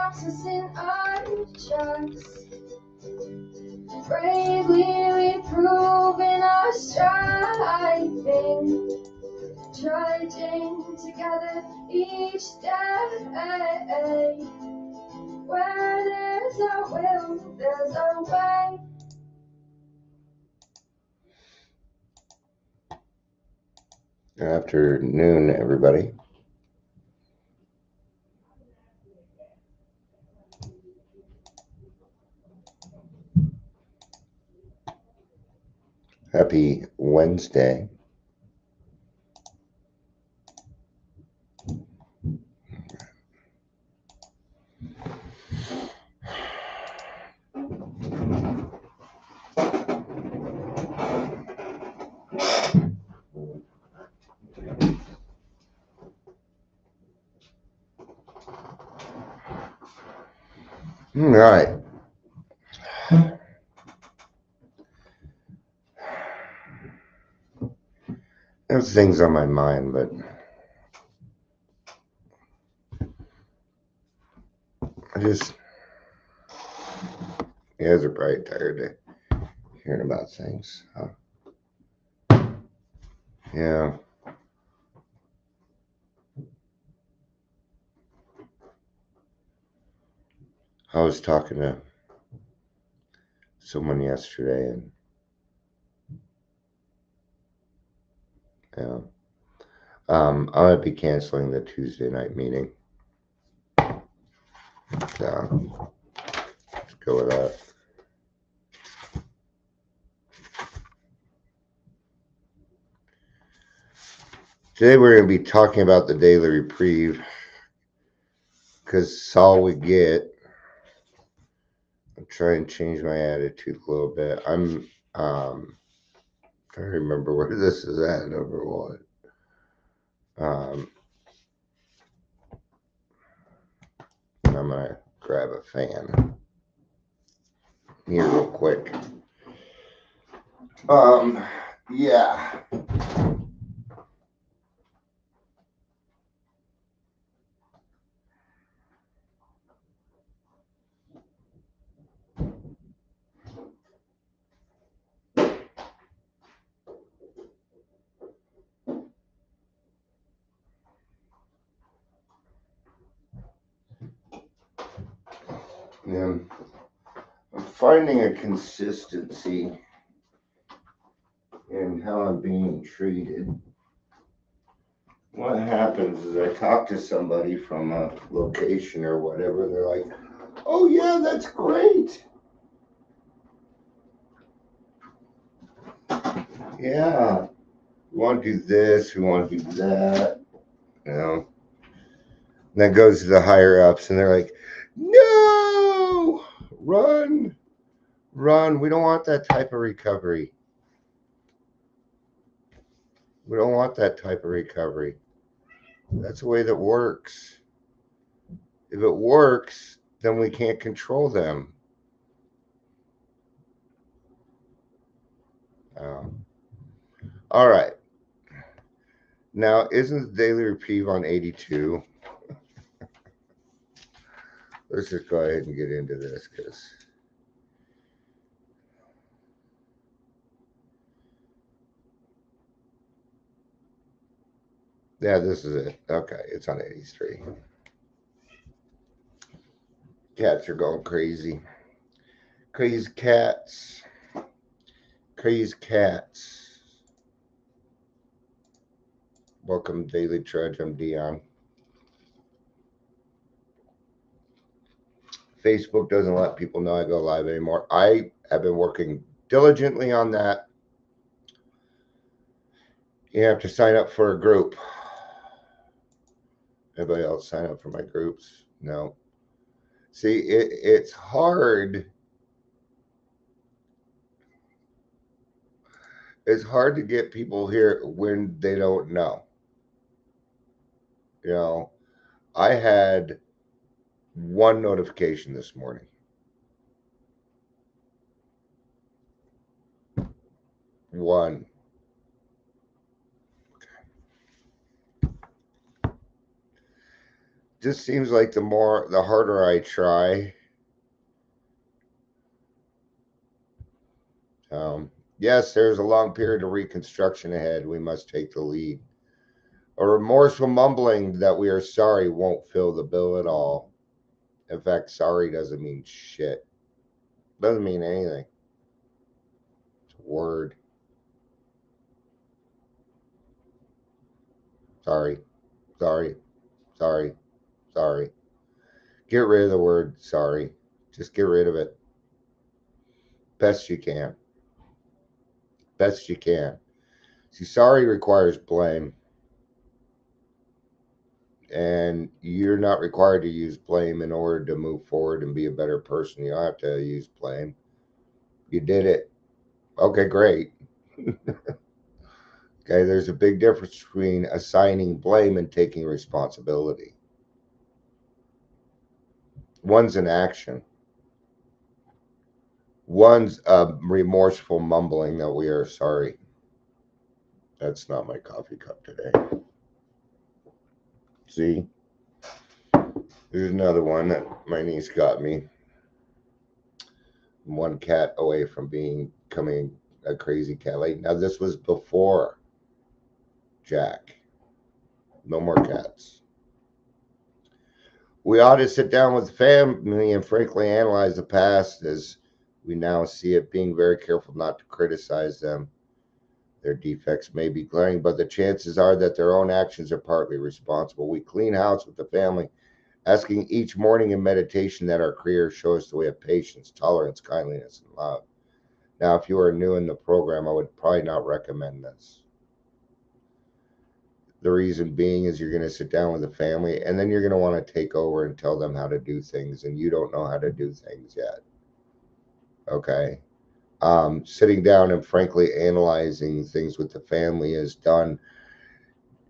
boxes in our trucks. Bravely reproving our striving, trudging together each day. Where there's a will, there's a way. Good afternoon, everybody. Happy Wednesday. All right. There's things on my mind, but you guys are probably tired of hearing about things, huh? Yeah. I was talking to someone yesterday, and yeah, I'm gonna be canceling the Tuesday night meeting. So let's go with that. Today we're going to be talking about the Daily Reprieve because it's all we get. I'm trying to change my attitude a little bit. I'm trying to remember where this is at, number one. I'm going to grab a fan here real quick. Yeah. Yeah. I'm finding a consistency in how I'm being treated. What happens is I talk to somebody from a location or whatever, they're like, oh yeah, that's great. Yeah, we want to do this, we want to do that, you know. And that goes to the higher ups, and they're like, no, run. We don't want that type of recovery. We don't want that type of recovery. That's the way that works. If it works, then we can't control them. All right. Now, isn't the Daily Reprieve on 82? Let's just go ahead and get into this because yeah, this is it. Okay, it's on 83. Cats are going crazy. Crazy cats. Crazy cats. Welcome, Daily Trudge. I'm Dion. Facebook doesn't let people know I go live anymore. I have been working diligently on that. You have to sign up for a group. Anybody else sign up for my groups? No. See, it's hard. It's hard to get people here when they don't know. You know, I had one notification this morning. One. just seems like the harder I try. Yes, there's a long period of reconstruction ahead. We must take the lead. A remorseful mumbling that we are sorry won't fill the bill at all. In fact, sorry doesn't mean shit. Doesn't mean anything. It's a word. Sorry, sorry, sorry, sorry. Get rid of the word sorry. Just get rid of it. Best you can. Best you can. See, sorry requires blame, and you're not required to use blame in order to move forward and be a better person. You don't have to use blame. You did it. Okay, great. Okay, there's a big difference between assigning blame and taking responsibility. One's an action, one's a remorseful mumbling that we are sorry. That's not my coffee cup today. See, there's another one that my niece got me. One cat away from becoming a crazy cat. Like now, this was before Jack. No more cats. We ought to sit down with the family and frankly analyze the past as we now see it, being very careful not to criticize them. Their defects may be glaring, but the chances are that their own actions are partly responsible. We clean house with the family, asking each morning in meditation that our Creator show us the way of patience, tolerance, kindliness, and love. Now, if you are new in the program, I would probably not recommend this. The reason being is you're going to sit down with the family and then you're going to want to take over and tell them how to do things, and you don't know how to do things yet. Okay. Sitting down and frankly analyzing things with the family is done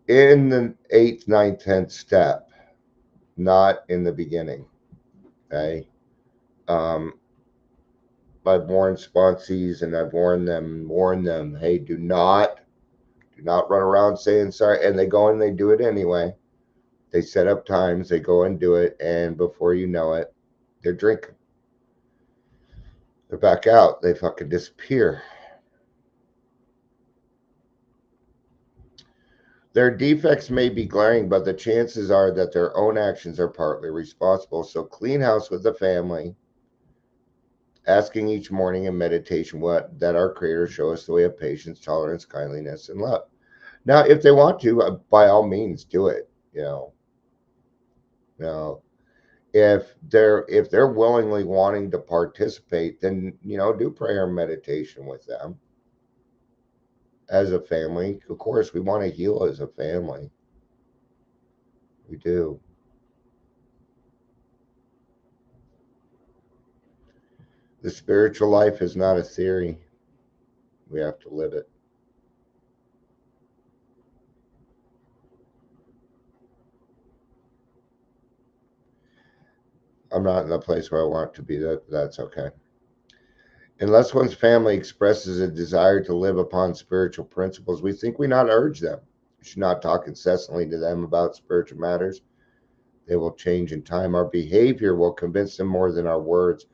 in the eighth, ninth, 10th step, not in the beginning. Okay. Um, I've warned sponsees and I've warned them, hey, do not run around saying sorry. And they go and they do it anyway. They set up times, they go and do it, and before you know it, they're drinking. They're back out. They fucking disappear. Their defects may be glaring, but the chances are that their own actions are partly responsible. So clean house with the family, asking each morning in meditation what that our Creator show us the way of patience, tolerance, kindliness, and love. Now, if they want to, by all means, do it. You know, if they're willingly wanting to participate, then do prayer and meditation with them as a family. Of course, we want to heal as a family. We do. The spiritual life is not a theory. We have to live it. I'm not in the place where I want to be. That's okay. Unless one's family expresses a desire to live upon spiritual principles, we think we not urge them. We should not talk incessantly to them about spiritual matters. They will change in time. Our behavior will convince them more than our words.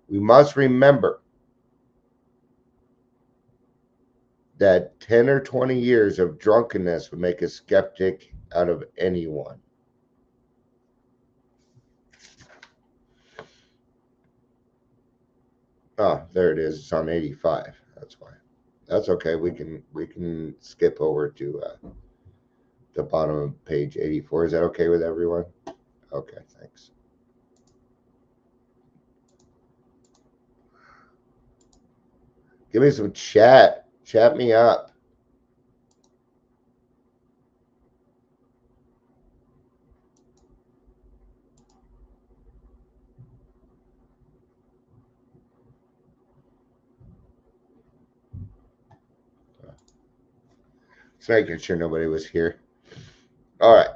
We must remember that 10 or 20 years of drunkenness would make a skeptic out of anyone. Oh, there it is. It's on 85. That's why. That's okay. We can skip over to the bottom of page 84. Is that okay with everyone? Okay, thanks. Give me some chat. Chat me up. Just making sure nobody was here. All right.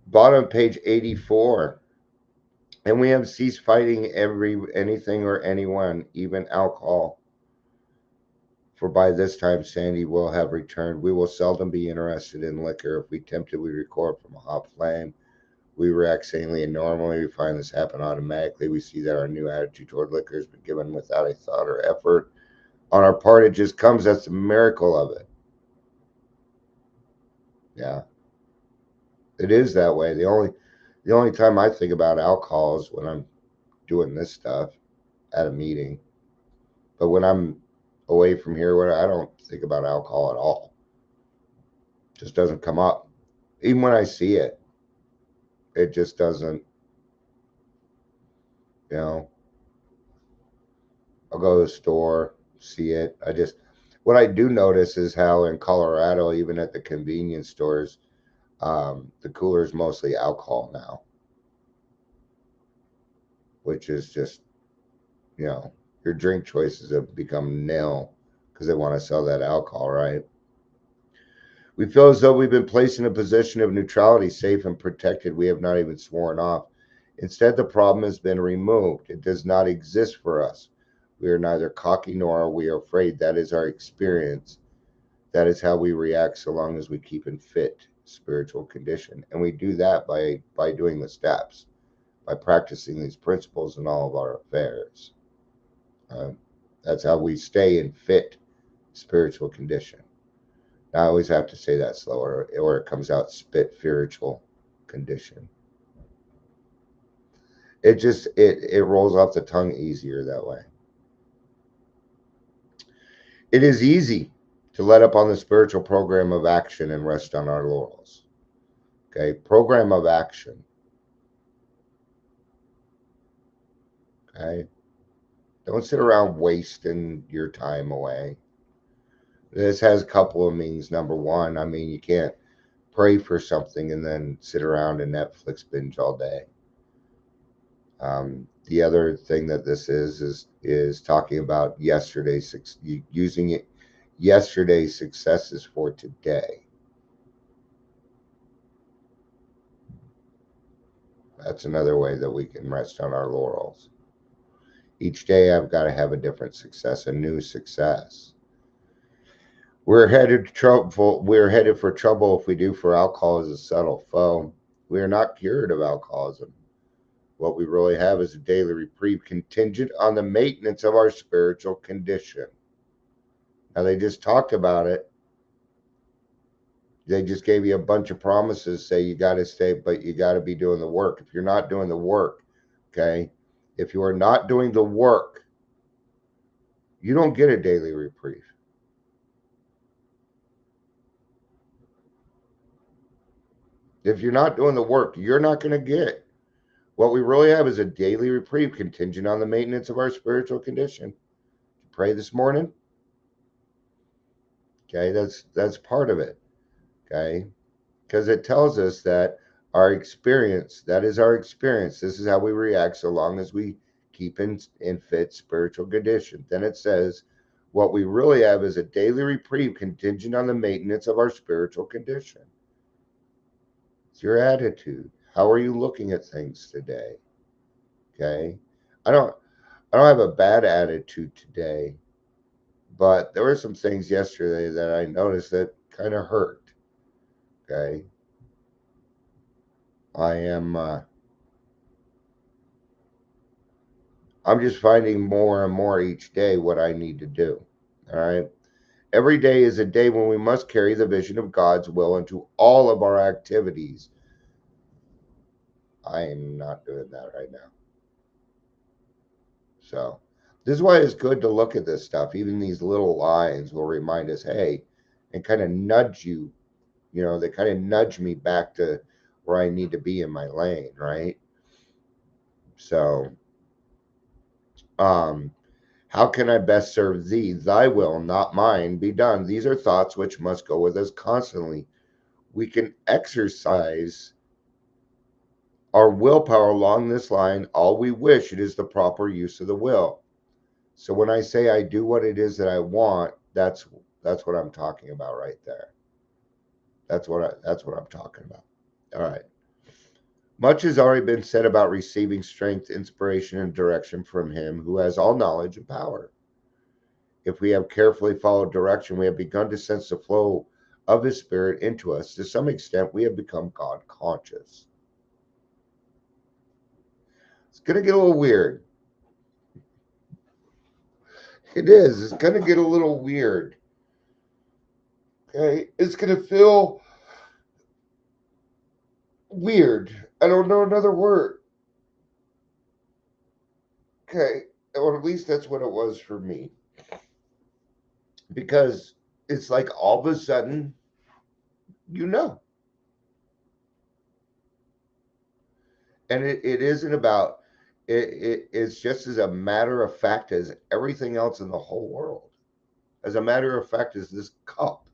Bottom of page 84. And we have ceased fighting anything or anyone, even alcohol. For by this time Sandy will have returned. We will seldom be interested in liquor. If we tempt it, we recoil from a hot flame. We react sanely and normally. We find this happen automatically. We see that our new attitude toward liquor has been given without a thought or effort on our part. It just comes. That's the miracle of it. Yeah, it is that way. The only time I think about alcohol is when I'm doing this stuff at a meeting. But when I'm away from here, where I don't think about alcohol at all. It just doesn't come up. Even when I see it, it just doesn't. You know, I'll go to the store, see it. What I do notice is how in Colorado, even at the convenience stores, the cooler is mostly alcohol now, which is just, you know, your drink choices have become nil because they want to sell that alcohol, right? We feel as though we've been placed in a position of neutrality, safe and protected. We have not even sworn off. Instead, the problem has been removed. It does not exist for us. We are neither cocky nor are we afraid. That is our experience. That is how we react so long as we keep in fit spiritual condition. And we do that by doing the steps, by practicing these principles in all of our affairs. Um, that's how we stay in fit spiritual condition. Now, I always have to say that slower, or it comes out spiritual condition. It rolls off the tongue easier that way. It is easy to let up on the spiritual program of action and rest on our laurels. Okay, program of action. Okay, don't sit around wasting your time away. This has a couple of means. Number one, I mean, you can't pray for something and then sit around and Netflix binge all day. The other thing that this is talking about using it yesterday's successes for today. That's another way that we can rest on our laurels. Each day I've got to have a different success, a new success. We're headed for trouble if we do, for alcohol is a subtle foe. We are not cured of alcoholism. What we really have is a daily reprieve contingent on the maintenance of our spiritual condition. Now, they just talked about it. They just gave you a bunch of promises, say you got to stay, but you got to be doing the work. If you're not doing the work, okay, if you are not doing the work, you don't get a daily reprieve. If you're not doing the work, you're not going to get. What we really have is a daily reprieve contingent on the maintenance of our spiritual condition. Pray this morning. Okay, that's part of it. Okay, because it tells us that our experience, that is our experience. This is how we react so long as we keep in fit spiritual condition. Then it says, what we really have is a daily reprieve contingent on the maintenance of our spiritual condition. It's your attitude. How are you looking at things today? Okay, I don't I don't have a bad attitude today, but there were some things yesterday that I noticed that kind of hurt. Okay, I am. I'm just finding more and more each day what I need to do. All right. Every day is a day when we must carry the vision of God's will into all of our activities. I am not doing that right now. So, this is why it's good to look at this stuff. Even these little lines will remind us, hey, and kind of nudge you. They kind of nudge me back to where I need to be in my lane, right? So, um, how can I best serve thee? Thy will, not mine, be done. These are thoughts which must go with us constantly. We can exercise our willpower along this line all we wish. It is the proper use of the will. So when I say I do what it is that I want, that's what I'm talking about right there. That's what I'm talking about. All right. Much has already been said about receiving strength, inspiration, and direction from Him who has all knowledge and power. If we have carefully followed direction, we have begun to sense the flow of His Spirit into us. To some extent, we have become God conscious. It's going to get a little weird. It is. It's going to get a little weird. Okay? It's going to feel weird. I don't know another word. Okay? Or at least that's what it was for me. Because it's like all of a sudden, you know. And it isn't about, it's just as a matter of fact as everything else in the whole world. As a matter of fact, is this cup,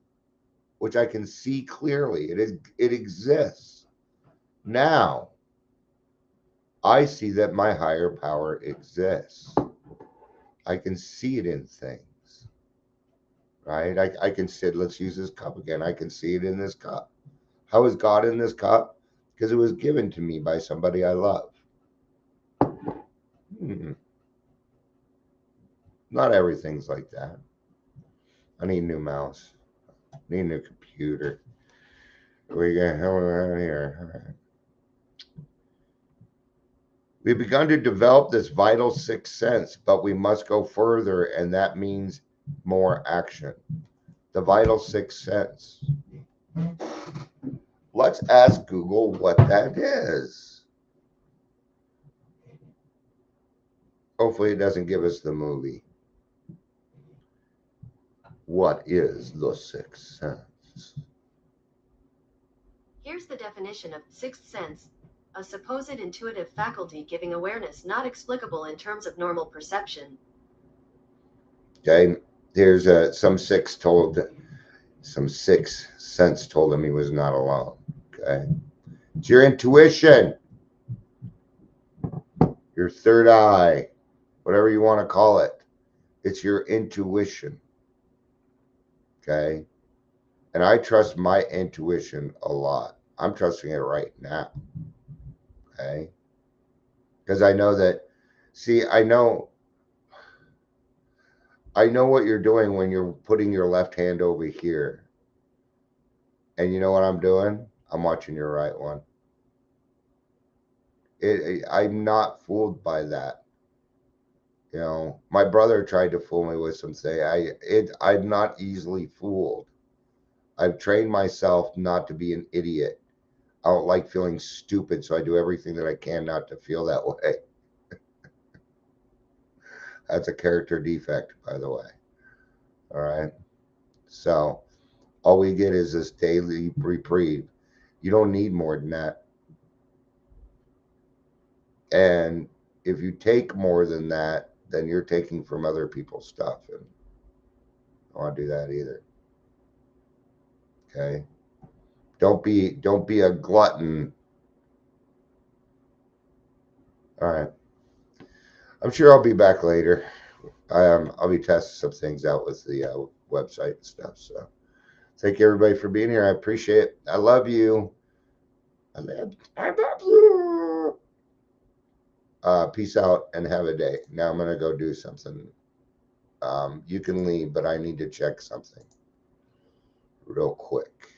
which I can see clearly. It exists. Now I see that my higher power exists. I can see it in things. Right? I can see it. Let's use this cup again. I can see it in this cup. How is God in this cup? Because it was given to me by somebody I love. Not everything's like that. I need a new mouse. I need a new computer. We got hell around here. All right. We've begun to develop this vital sixth sense, but we must go further, and that means more action. The vital sixth sense. Let's ask Google what that is. Hopefully, it doesn't give us the movie. What is the sixth sense? Here's the definition of sixth sense: a supposed intuitive faculty giving awareness not explicable in terms of normal perception. Okay, there's some sixth sense told him he was not alone. Okay, it's your intuition, your third eye, whatever you want to call it. It's your intuition. Okay, and I trust my intuition a lot. I'm trusting it right now. Okay, because I know that. See, I know what you're doing when you're putting your left hand over here. And you know what I'm doing? I'm watching your right one. I'm not fooled by that. You know, my brother tried to fool me with something. I'm not easily fooled. I've trained myself not to be an idiot. I don't like feeling stupid, so I do everything that I can not to feel that way. That's a character defect, by the way. All right. So all we get is this daily reprieve. You don't need more than that. And if you take more than that, then you're taking from other people's stuff. And I don't want to do that either. Okay. Don't be a glutton. All right. I'm sure I'll be back later. I'll be testing some things out with the website and stuff. So thank you everybody for being here. I appreciate it. I love you. I love you. Peace out and have a day. Now I'm gonna go do something. You can leave, but I need to check something real quick.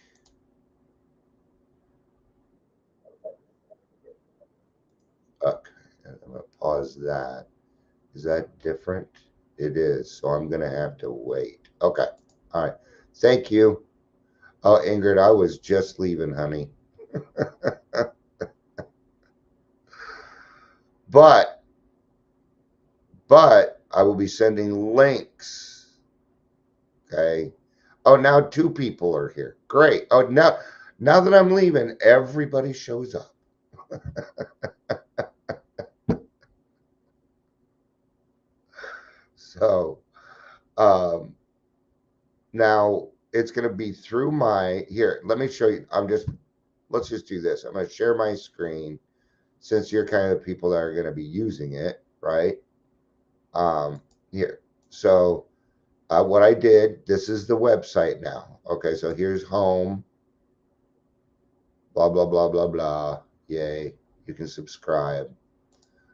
Okay, I'm gonna pause that. Is that different? It is. So I'm gonna have to wait. Okay. All right. Thank you. Oh, Ingrid, I was just leaving, honey. but I will be sending links. Okay. Oh, now two people are here. Great. Oh, now that I'm leaving, everybody shows up. So, now it's going to be through my here. Let me show you. Let's just do this. I'm going to share my screen since you're kind of the people that are going to be using it, right? Here. So, what I did, this is the website now. Okay, so here's home. Blah, blah, blah, blah, blah. Yay. You can subscribe.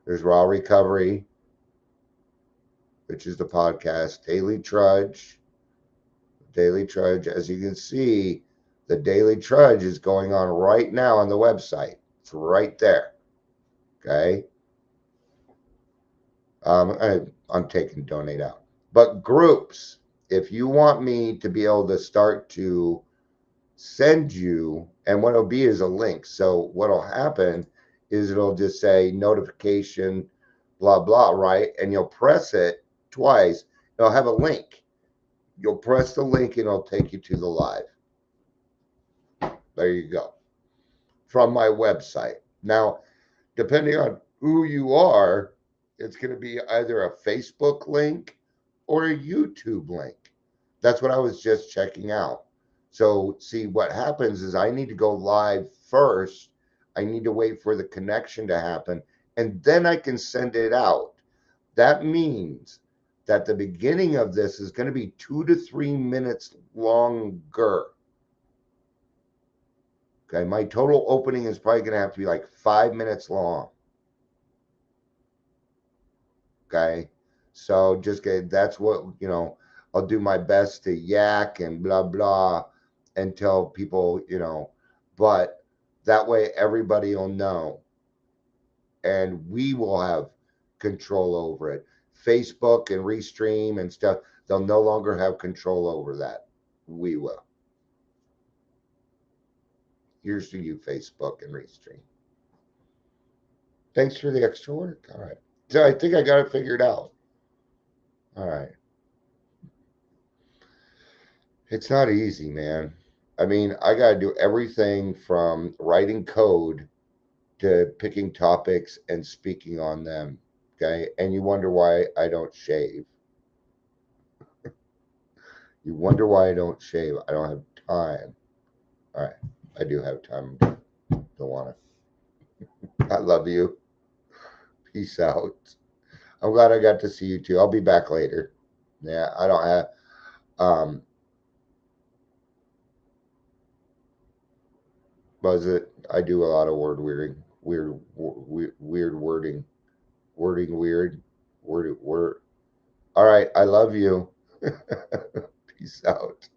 There's Raw Recovery, which is the podcast. Daily Trudge. Daily Trudge. As you can see, the Daily Trudge is going on right now on the website. It's right there. Okay. I'm taking donate out. But groups, if you want me to be able to start to send you, and what it'll be is a link. So what'll happen is it'll just say notification, blah, blah, right? And you'll press it twice. It'll have a link. You'll press the link and it'll take you to the live. There you go. From my website. Now, depending on who you are, it's going to be either a Facebook link or a YouTube link. That's what I was just checking out. So, see, what happens is I need to go live first. I need to wait for the connection to happen, and then I can send it out. That means that the beginning of this is going to be 2 to 3 minutes longer. Okay, my total opening is probably going to have to be like 5 minutes long. Okay, so just get that's what I'll do my best to yak and blah blah until people but that way everybody will know and we will have control over it. Facebook and Restream and stuff, they'll no longer have control over that. We will. Here's to you, Facebook and Restream. Thanks for the extra work. All right, so I think I got it figured out. All right. It's not easy, man. I mean, I got to do everything from writing code to picking topics and speaking on them. Okay. And you wonder why I don't shave. You wonder why I don't shave. I don't have time. All right. I do have time. Don't want to. I love you. Peace out. I'm glad I got to see you too. I'll be back later. Yeah. I don't have, um, was it? I do a lot of weird wording. Wording weird. Word. All right. I love you. Peace out.